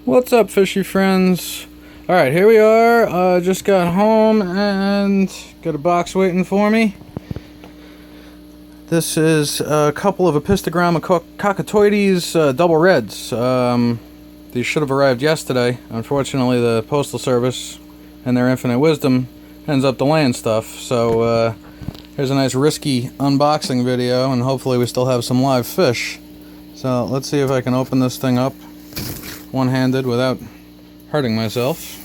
What's up, fishy friends? Alright, here we are. Just got home and got a box waiting for me. This is a couple of Apistogramma Cacatuoides double reds. These should have arrived yesterday. Unfortunately, the Postal Service, in their infinite wisdom, ends up delaying stuff. So here's a nice risky unboxing video, and hopefully we still have some live fish. So let's see if I can open this thing up one-handed without hurting myself.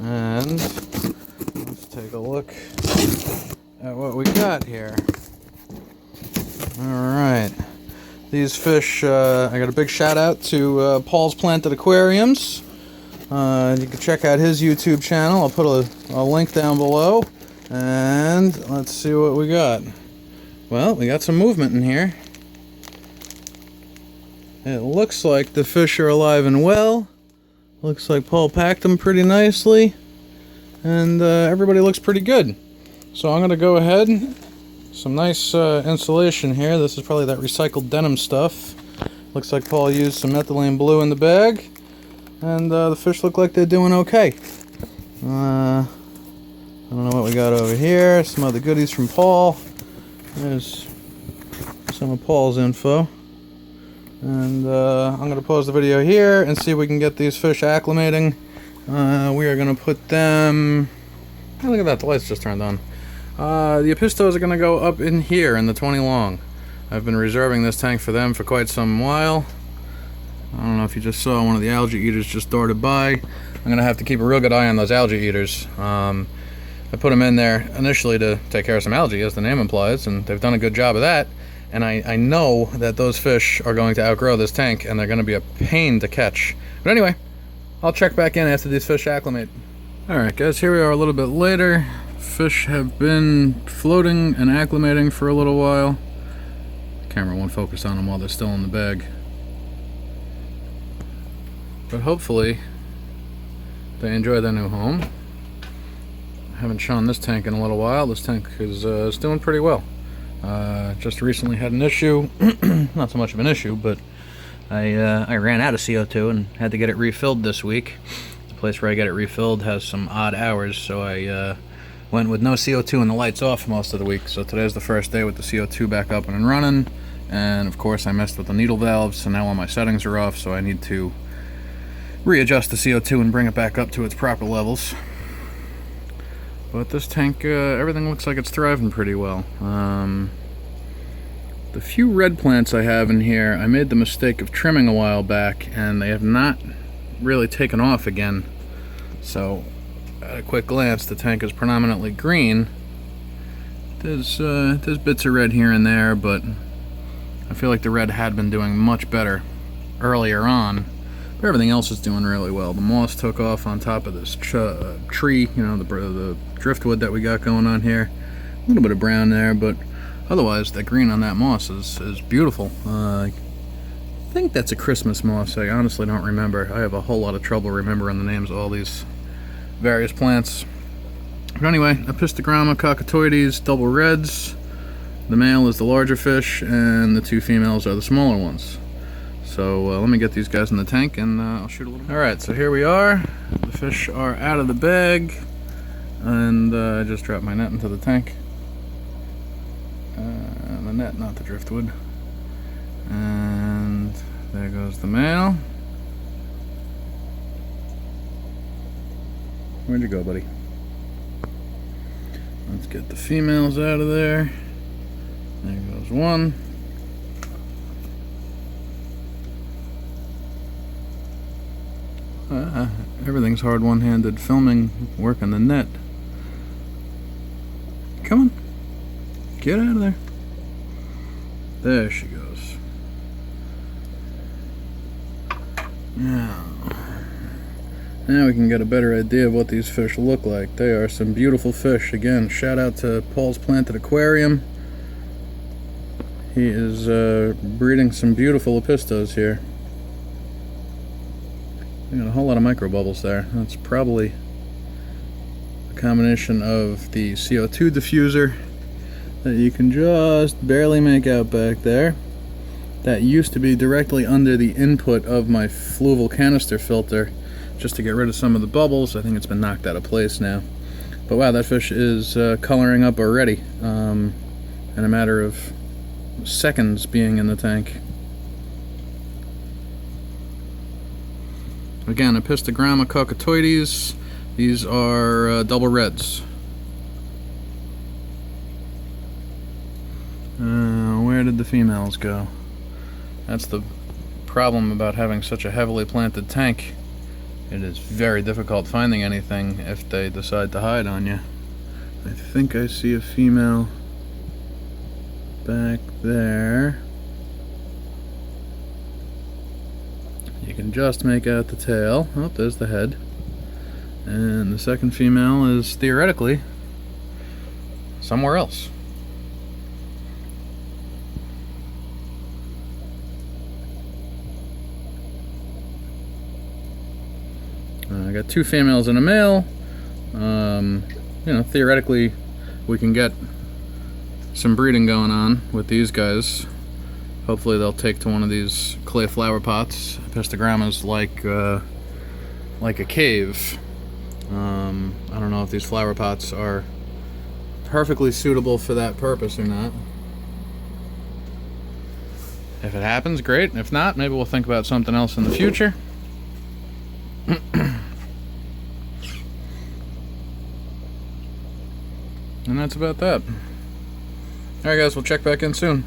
And let's take a look at what we got here. Alright, these fish, I got a big shout out to Paul's Planted Aquariums. You can check out his YouTube channel. I'll put a link down below. And let's see what we got. Well, we got some movement in here. It looks like the fish are alive and well. Looks like Paul packed them pretty nicely. And everybody looks pretty good. So I'm going to go ahead. Some nice insulation here. This is probably that recycled denim stuff. Looks like Paul used some methylene blue in the bag. And the fish look like they're doing okay. I don't know what we got over here. Some other goodies from Paul. There's some of Paul's info. And I'm going to pause the video here and see if we can get these fish acclimating. We are going to put them... Oh, look at that, the lights just turned on. The Apistos are going to go up in here in the 20 long. I've been reserving this tank for them for quite some while. I don't know if you just saw one of the algae eaters just darted by. I'm going to have to keep a real good eye on those algae eaters. I put them in there initially to take care of some algae, as the name implies, and they've done a good job of that. And I know that those fish are going to outgrow this tank, and they're going to be a pain to catch. But anyway, I'll check back in after these fish acclimate. Alright guys, here we are a little bit later. Fish have been floating and acclimating for a little while. The camera won't focus on them while they're still in the bag. But hopefully, they enjoy their new home. I haven't shown this tank in a little while. This tank is doing pretty well. Just recently had an issue. Not so much of an issue, but I ran out of CO2 and had to get it refilled this week. The place where I get it refilled has some odd hours, so I went with no CO2 and the lights off most of the week. So today's the first day with the CO2 back up and running. And of course I messed with the needle valves, so now all my settings are off, so I need to readjust the CO2 and bring it back up to its proper levels. But this tank, everything looks like it's thriving pretty well. The few red plants I have in here, I made the mistake of trimming a while back, and they have not really taken off again. So, at a quick glance, the tank is predominantly green. There's bits of red here and there, but I feel like the red had been doing much better earlier on. But everything else is doing really well. The moss took off on top of this tree, you know, the driftwood that we got going on here. A little bit of brown there, but otherwise the green on that moss is beautiful. I think that's a Christmas moss. I honestly don't remember. I have a whole lot of trouble remembering the names of all these various plants. But anyway, Apistogramma Cacatuoides double reds. The male is the larger fish, and the two females are the smaller ones. So let me get these guys in the tank and I'll shoot a little. Alright, so here we are. The fish are out of the bag. And I just dropped my net into the tank. The net, not the driftwood. And there goes the male. Where'd you go, buddy? Let's get the females out of there. There goes one. Everything's hard one-handed filming, working the net. Come on. Get out of there. There she goes. Now we can get a better idea of what these fish look like. They are some beautiful fish. Again, shout out to Paul's Planted Aquarium. He is breeding some beautiful Apistos here. We got a whole lot of micro bubbles there. That's probably a combination of the CO2 diffuser that you can just barely make out back there. That used to be directly under the input of my fluval canister filter, just to get rid of some of the bubbles. I think it's been knocked out of place now. But wow, that fish is coloring up already, in a matter of seconds being in the tank. Again, Apistogramma Cacatuoides. These are double reds. Where did the females go? That's the problem about having such a heavily planted tank. It is very difficult finding anything if they decide to hide on you. I think I see a female back there. You can just make out the tail. Oh, there's the head. And the second female is theoretically somewhere else. I got two females and a male. You know, theoretically, we can get some breeding going on with these guys. Hopefully, they'll take to one of these clay flower pots. Apistogramma's like a cave. I don't know if these flower pots are perfectly suitable for that purpose or not. If it happens, great. If not, maybe we'll think about something else in the future. And that's about that. Alright guys, we'll check back in soon.